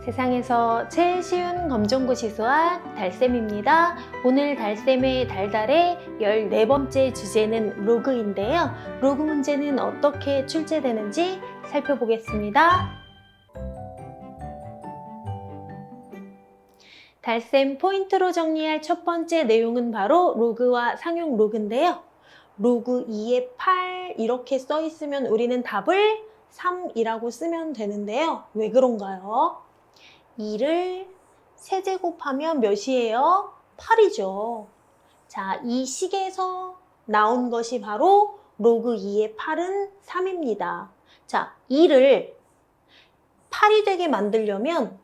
세상에서 제일 쉬운 검정고시 수학 달쌤입니다. 오늘 달쌤의 달달의 14번째 주제는 로그인데요. 로그 문제는 어떻게 출제되는지 살펴보겠습니다. 달쌤 포인트로 정리할 첫 번째 내용은 바로 로그와 상용 로그인데요. 로그 2의 8 이렇게 써 있으면 우리는 답을 3이라고 쓰면 되는데요. 왜 그런가요? 2를 세제곱하면 몇이에요? 8이죠. 자, 이 식에서 나온 것이 바로 로그 2의 8은 3입니다. 자, 2를 8이 되게 만들려면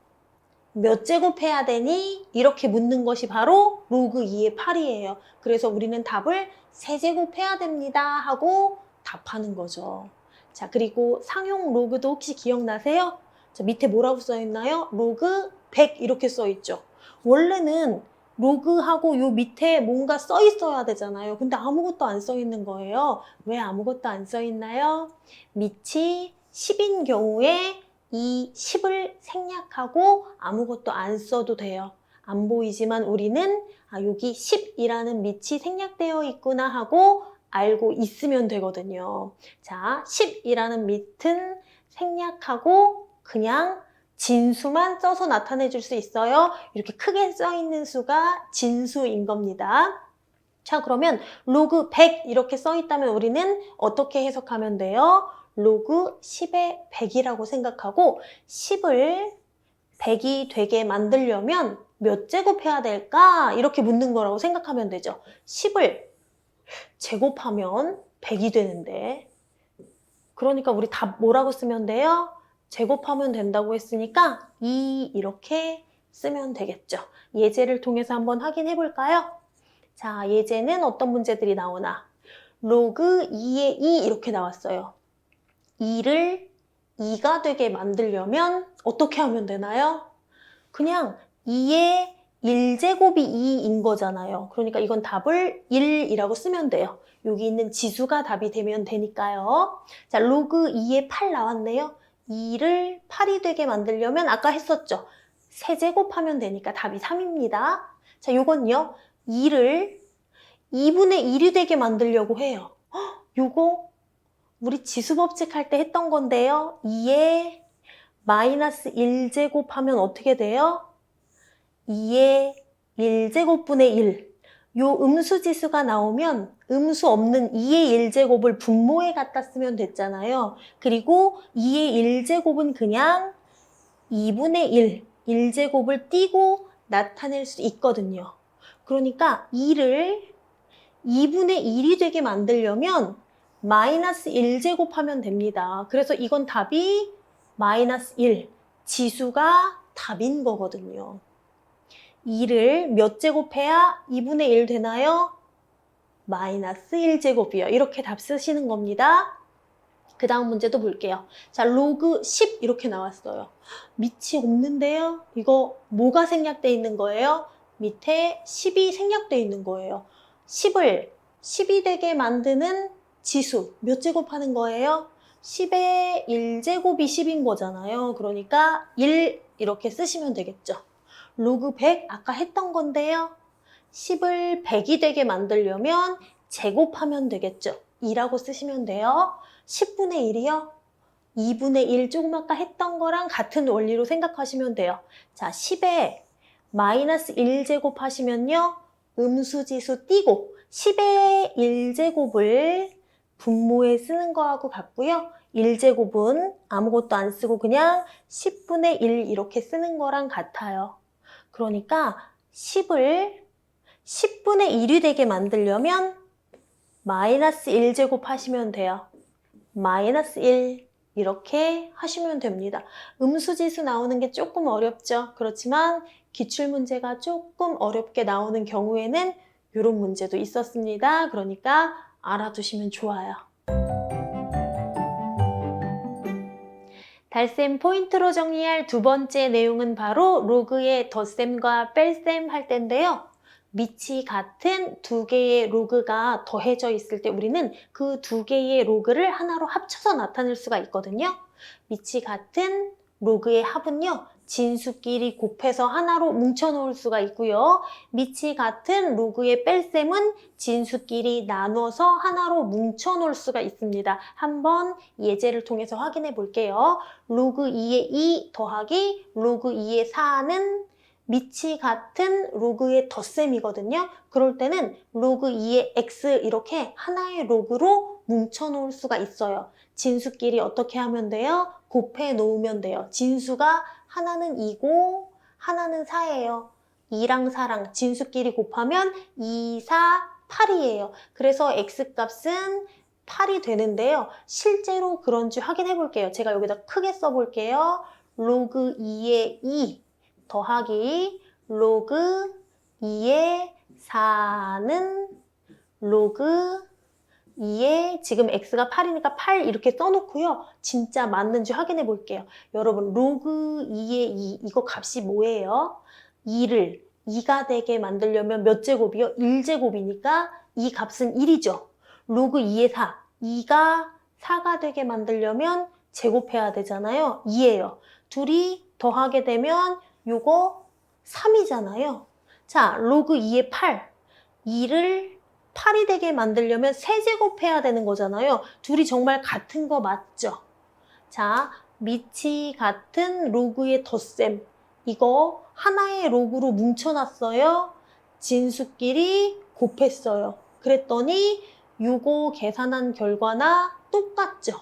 몇 제곱해야 되니? 이렇게 묻는 것이 바로 로그 2의 8이에요. 그래서 우리는 답을 세제곱해야 됩니다 하고 답하는 거죠. 자, 그리고 상용 로그도 혹시 기억나세요? 자, 밑에 뭐라고 써 있나요? 로그 100 이렇게 써 있죠. 원래는 로그하고 요 밑에 뭔가 써 있어야 되잖아요. 근데 아무것도 안 써 있는 거예요. 왜 아무것도 안 써 있나요? 밑이 10인 경우에 이 10을 생략하고 아무것도 안 써도 돼요. 안 보이지만 우리는 여기 10이라는 밑이 생략되어 있구나 하고 알고 있으면 되거든요. 자, 10이라는 밑은 생략하고 그냥 진수만 써서 나타내 줄 수 있어요. 이렇게 크게 써 있는 수가 진수인 겁니다. 자, 그러면 로그 100 이렇게 써 있다면 우리는 어떻게 해석하면 돼요? 로그 10의 100이라고 생각하고 10을 100이 되게 만들려면 몇 제곱해야 될까? 이렇게 묻는 거라고 생각하면 되죠. 10을 제곱하면 100이 되는데 그러니까 우리 답 뭐라고 쓰면 돼요? 제곱하면 된다고 했으니까 2 이렇게 쓰면 되겠죠. 예제를 통해서 한번 확인해 볼까요? 자, 예제는 어떤 문제들이 나오나? 로그 2의 2 이렇게 나왔어요. 2를 2가 되게 만들려면 어떻게 하면 되나요? 그냥 2의 1제곱이 2인 거잖아요. 그러니까 이건 답을 1이라고 쓰면 돼요. 여기 있는 지수가 답이 되면 되니까요. 자, 로그 2의 8 나왔네요. 2를 8이 되게 만들려면 아까 했었죠. 세제곱하면 되니까 답이 3입니다. 자, 요건요. 2를 2분의 1이 되게 만들려고 해요. 요거 우리 지수법칙 할 때 했던 건데요. 2에 마이너스 1제곱하면 어떻게 돼요? 2의 1제곱분의 1. 요 음수지수가 나오면 음수 없는 2의 1제곱을 분모에 갖다 쓰면 됐잖아요. 그리고 2의 1제곱은 그냥 2분의 1, 1제곱을 띄고 나타낼 수 있거든요. 그러니까 2를 2분의 1이 되게 만들려면 마이너스 1제곱하면 됩니다. 그래서 이건 답이 마이너스 1, 지수가 답인 거거든요. 2를 몇 제곱해야 2분의 1 되나요? 마이너스 1제곱이요. 이렇게 답 쓰시는 겁니다. 그 다음 문제도 볼게요. 자, 로그 10 이렇게 나왔어요. 밑이 없는데요? 이거 뭐가 생략되어 있는 거예요? 밑에 10이 생략되어 있는 거예요. 10을 10이 되게 만드는 지수 몇 제곱하는 거예요? 10의 1제곱이 10인 거잖아요. 그러니까 1 이렇게 쓰시면 되겠죠. 로그 100 아까 했던 건데요. 10을 100이 되게 만들려면 제곱하면 되겠죠. 2라고 쓰시면 돼요. 10분의 1이요. 2분의 1 조금 아까 했던 거랑 같은 원리로 생각하시면 돼요. 자, 10에 마이너스 1제곱 하시면요. 음수지수 띄고 10의 1제곱을 분모에 쓰는 거하고 같고요. 1제곱은 아무것도 안 쓰고 그냥 10분의 1 이렇게 쓰는 거랑 같아요. 그러니까 10을 10분의 1이 되게 만들려면 마이너스 1제곱 하시면 돼요. 마이너스 1 이렇게 하시면 됩니다. 음수지수 나오는 게 조금 어렵죠. 그렇지만 기출문제가 조금 어렵게 나오는 경우에는 이런 문제도 있었습니다. 그러니까 알아두시면 좋아요. 달쌤 포인트로 정리할 두 번째 내용은 바로 로그의 덧셈과 뺄셈 할 텐데요. 밑이 같은 두 개의 로그가 더해져 있을 때 우리는 그 두 개의 로그를 하나로 합쳐서 나타낼 수가 있거든요. 밑이 같은 로그의 합은요. 진수끼리 곱해서 하나로 뭉쳐놓을 수가 있고요. 밑이 같은 로그의 뺄셈은 진수끼리 나눠서 하나로 뭉쳐놓을 수가 있습니다. 한번 예제를 통해서 확인해 볼게요. 로그 2의 2 더하기 로그 2의 4는 밑이 같은 로그의 덧셈이거든요. 그럴 때는 로그 2의 x 이렇게 하나의 로그로 뭉쳐놓을 수가 있어요. 진수끼리 어떻게 하면 돼요? 곱해 놓으면 돼요. 진수가 하나는 2고 하나는 4예요. 2랑 4랑 진수끼리 곱하면 2, 4, 8이에요. 그래서 x값은 8이 되는데요. 실제로 그런지 확인해 볼게요. 제가 여기다 크게 써볼게요. 로그 2의 2 더하기 로그 2의 4는 로그 2에 지금 x가 8이니까 8 이렇게 써놓고요. 진짜 맞는지 확인해 볼게요. 여러분 로그 2의 2 이거 값이 뭐예요? 2를 2가 되게 만들려면 몇 제곱이요? 1제곱이니까 이 값은 1이죠. 로그 2의 4 2가 4가 되게 만들려면 제곱해야 되잖아요. 2예요. 둘이 더하게 되면 요거 3이잖아요. 자, 로그 2의 8 2를 8이 되게 만들려면 세제곱해야 되는 거잖아요. 둘이 정말 같은 거 맞죠? 자, 밑이 같은 로그의 덧셈. 이거 하나의 로그로 뭉쳐놨어요. 진수끼리 곱했어요. 그랬더니 요거 계산한 결과나 똑같죠?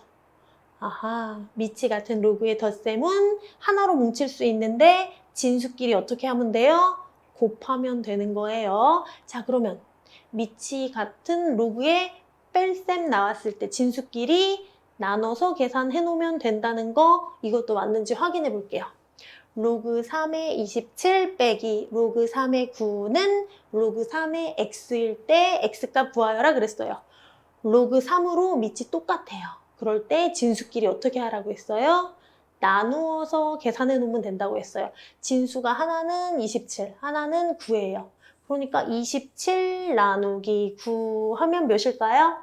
아하, 밑이 같은 로그의 덧셈은 하나로 뭉칠 수 있는데 진수끼리 어떻게 하면 돼요? 곱하면 되는 거예요. 자, 그러면 밑이 같은 로그의 뺄셈 나왔을 때 진수끼리 나눠서 계산해 놓으면 된다는 거 이것도 맞는지 확인해 볼게요. 로그 3의 27 빼기 로그 3의 9는 로그 3의 x일 때 x값 구하여라 그랬어요. 로그 3으로 밑이 똑같아요. 그럴 때 진수끼리 어떻게 하라고 했어요? 나누어서 계산해 놓으면 된다고 했어요. 진수가 하나는 27, 하나는 9예요. 그러니까 27 나누기 9 하면 몇일까요?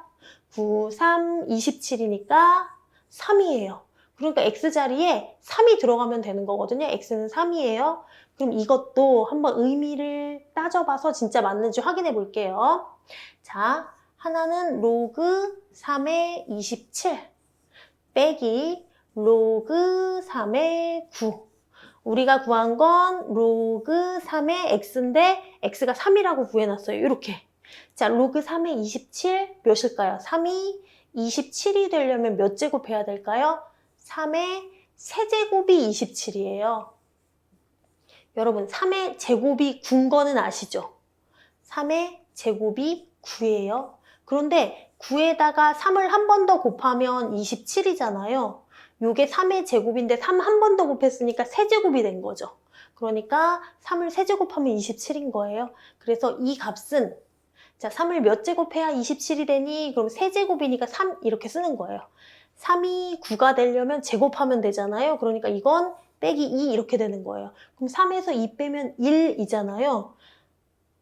9, 3, 27이니까 3이에요. 그러니까 x자리에 3이 들어가면 되는 거거든요. x는 3이에요. 그럼 이것도 한번 의미를 따져봐서 진짜 맞는지 확인해 볼게요. 자, 하나는 로그 3의 27 빼기 로그 3의 9. 우리가 구한 건 로그 3의 x인데 x가 3이라고 구해놨어요. 이렇게. 자, 로그 3의 27 몇일까요? 3이 27이 되려면 몇 제곱 해야 될까요? 3의 세제곱이 27이에요. 여러분 3의 제곱이 9인 거는 아시죠? 3의 제곱이 9예요. 그런데 9에다가 3을 한 번 더 곱하면 27이잖아요. 요게 3의 제곱인데 3 한 번 더 곱했으니까 세제곱이 된 거죠. 그러니까 3을 세제곱하면 27인 거예요. 그래서 이 값은 자, 3을 몇 제곱해야 27이 되니? 그럼 세제곱이니까 3 이렇게 쓰는 거예요. 3이 9가 되려면 제곱하면 되잖아요. 그러니까 이건 빼기 2 이렇게 되는 거예요. 그럼 3에서 2 빼면 1이잖아요.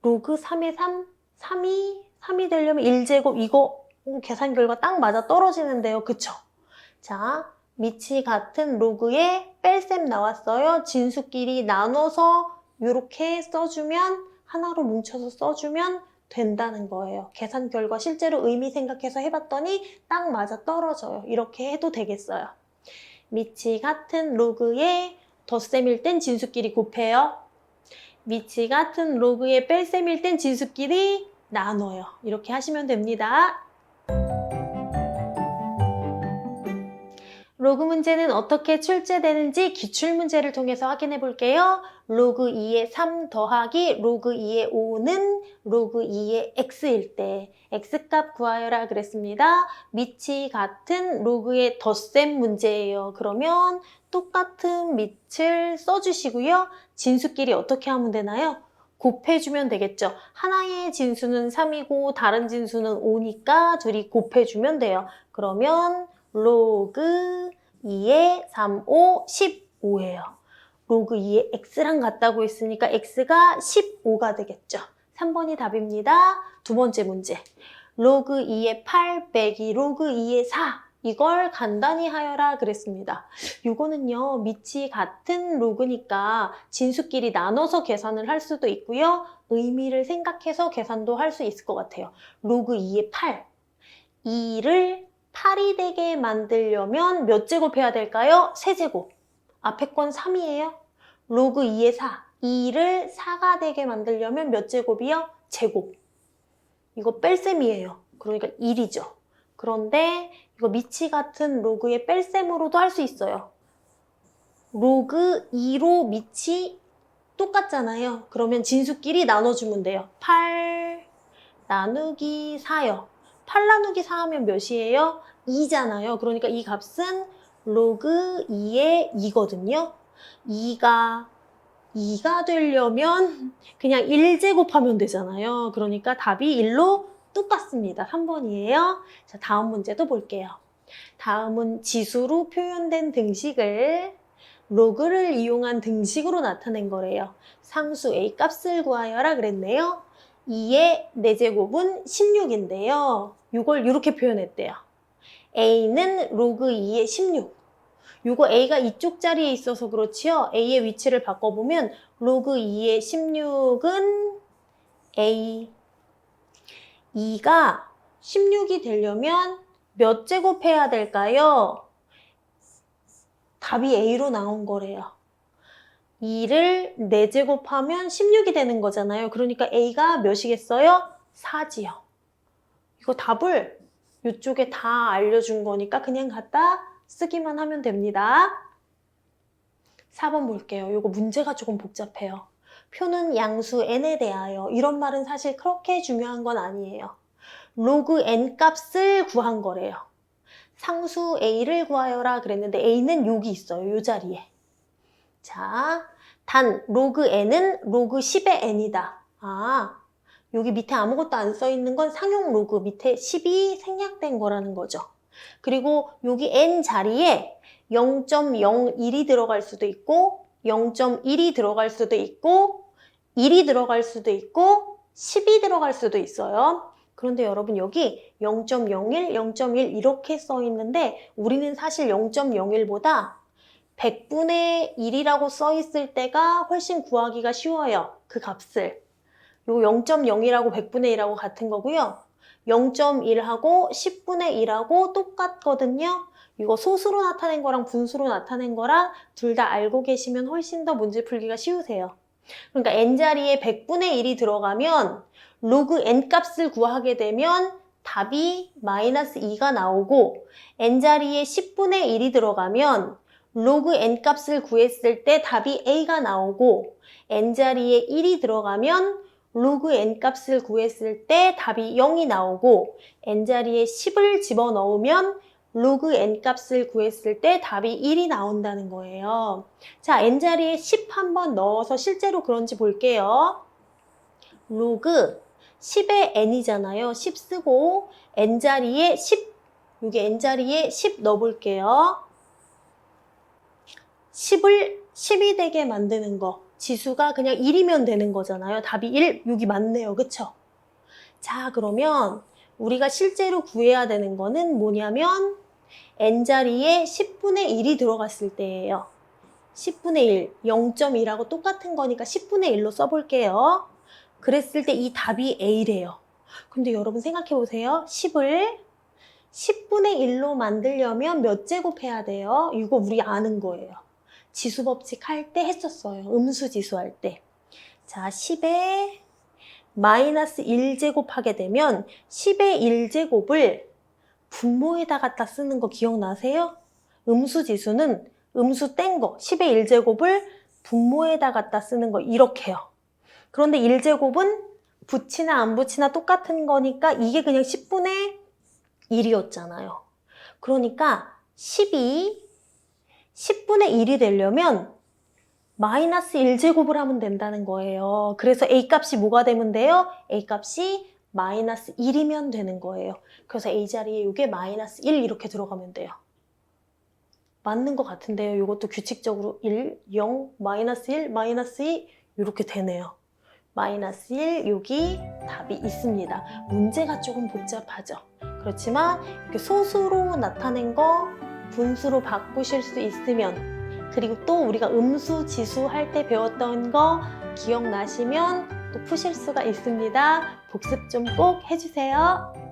로그 3의 3, 3이 되려면 1제곱 이거 계산 결과 딱 맞아 떨어지는데요. 그쵸? 자, 밑이 같은 로그에 뺄셈 나왔어요. 진수끼리 나눠서 이렇게 써주면 하나로 뭉쳐서 써주면 된다는 거예요. 계산 결과 실제로 의미 생각해서 해봤더니 딱 맞아 떨어져요. 이렇게 해도 되겠어요. 밑이 같은 로그에 덧셈일 땐 진수끼리 곱해요. 밑이 같은 로그의 뺄셈일 땐 진수끼리 나눠요. 이렇게 하시면 됩니다. 로그 문제는 어떻게 출제되는지 기출문제를 통해서 확인해 볼게요. 로그 2의 3 더하기 로그 2의 5는 로그 2의 x일 때 x값 구하여라 그랬습니다. 밑이 같은 로그의 덧셈 문제예요. 그러면 똑같은 밑을 써주시고요. 진수끼리 어떻게 하면 되나요? 곱해주면 되겠죠. 하나의 진수는 3이고 다른 진수는 5니까 둘이 곱해주면 돼요. 그러면 로그 2의 3, 5, 15예요. 로그 2의 x랑 같다고 했으니까 x가 15가 되겠죠. 3번이 답입니다. 두 번째 문제. 로그 2의 8 빼기 로그 2의 4. 이걸 간단히 하여라 그랬습니다. 이거는요, 밑이 같은 로그니까 진수끼리 나눠서 계산을 할 수도 있고요. 의미를 생각해서 계산도 할 수 있을 것 같아요. 로그 2의 8. 2를 8이 되게 만들려면 몇 제곱 해야 될까요? 세제곱. 앞에 건 3이에요. 로그 2의 4. 2를 4가 되게 만들려면 몇 제곱이요? 제곱. 이거 뺄셈이에요. 그러니까 1이죠. 그런데 이거 밑이 같은 로그의 뺄셈으로도 할 수 있어요. 로그 2로 밑이 똑같잖아요. 그러면 진수끼리 나눠주면 돼요. 8 나누기 4요. 8 나누기 4 하면 몇이에요? 2잖아요. 그러니까 이 값은 로그 2의 2거든요. 2가 되려면 그냥 1제곱하면 되잖아요. 그러니까 답이 1로 똑같습니다. 3번이에요. 자, 다음 문제도 볼게요. 다음은 지수로 표현된 등식을 로그를 이용한 등식으로 나타낸 거래요. 상수 A 값을 구하여라 그랬네요. 2의 4제곱은 16인데요. 이걸 이렇게 표현했대요. A는 로그 2의 16. 이거 A가 이쪽 자리에 있어서 그렇지요. A의 위치를 바꿔보면 로그 2의 16은 A. 2가 16이 되려면 몇 제곱 해야 될까요? 답이 A로 나온 거래요. 2를 4제곱하면 16이 되는 거잖아요. 그러니까 A가 몇이겠어요? 4지요. 이거 답을 이쪽에 다 알려준 거니까 그냥 갖다 쓰기만 하면 됩니다. 4번 볼게요. 이거 문제가 조금 복잡해요. 표는 양수 n에 대하여. 이런 말은 사실 그렇게 중요한 건 아니에요. 로그 n 값을 구한 거래요. 상수 a를 구하여라 그랬는데 a는 여기 있어요. 이 자리에. 자, 단 로그 n은 로그 10의 n이다. 아, 여기 밑에 아무것도 안 써 있는 건 상용 로그 밑에 10이 생략된 거라는 거죠. 그리고 여기 n 자리에 0.01이 들어갈 수도 있고 0.1이 들어갈 수도 있고 1이 들어갈 수도 있고 10이 들어갈 수도 있어요. 그런데 여러분 여기 0.01, 0.1 이렇게 써 있는데 우리는 사실 0.01보다 100분의 1이라고 써 있을 때가 훨씬 구하기가 쉬워요. 그 값을. 요 0.0이라고 100분의 1하고 같은 거고요. 0.1하고 10분의 1하고 똑같거든요. 이거 소수로 나타낸 거랑 분수로 나타낸 거랑 둘 다 알고 계시면 훨씬 더 문제 풀기가 쉬우세요. 그러니까 n자리에 100분의 1이 들어가면 로그 n 값을 구하게 되면 답이 마이너스 2가 나오고 n자리에 10분의 1이 들어가면 로그 n 값을 구했을 때 답이 a가 나오고 n자리에 1이 들어가면 로그 n 값을 구했을 때 답이 0이 나오고 n자리에 10을 집어넣으면 로그 n 값을 구했을 때 답이 1이 나온다는 거예요. 자, n자리에 10 한번 넣어서 실제로 그런지 볼게요. 로그 10의 n이잖아요. 10 쓰고 n자리에 10, 여기 n자리에 10 넣어볼게요. 10을 10이 되게 만드는 거. 지수가 그냥 1이면 되는 거잖아요. 답이 1, 여기 맞네요. 그쵸? 자, 그러면 우리가 실제로 구해야 되는 거는 뭐냐면 n자리에 10분의 1이 들어갔을 때예요. 10분의 1, 0.2라고 똑같은 거니까 10분의 1로 써볼게요. 그랬을 때 이 답이 A래요. 근데 여러분 생각해 보세요. 10을 10분의 1로 만들려면 몇 제곱 해야 돼요? 이거 우리 아는 거예요. 지수 법칙 할 때 했었어요. 음수 지수 할 때. 자, 10에 마이너스 1제곱 하게 되면 10의 1제곱을 분모에다 갖다 쓰는 거 기억나세요? 음수 지수는 음수 뗀 거 10의 1제곱을 분모에다 갖다 쓰는 거 이렇게요. 그런데 1제곱은 붙이나 안 붙이나 똑같은 거니까 이게 그냥 10분의 1이었잖아요. 그러니까 10이 10분의 1이 되려면 마이너스 1제곱을 하면 된다는 거예요. 그래서 A값이 뭐가 되면 돼요? A값이 마이너스 1이면 되는 거예요. 그래서 A자리에 이게 마이너스 1 이렇게 들어가면 돼요. 맞는 것 같은데요. 이것도 규칙적으로 1, 0, 마이너스 1, 마이너스 2 이렇게 되네요. 마이너스 1, 여기 답이 있습니다. 문제가 조금 복잡하죠. 그렇지만 이렇게 소수로 나타낸 거 분수로 바꾸실 수 있으면, 그리고 또 우리가 음수, 지수 할 때 배웠던 거 기억나시면 또 푸실 수가 있습니다. 복습 좀 꼭 해주세요.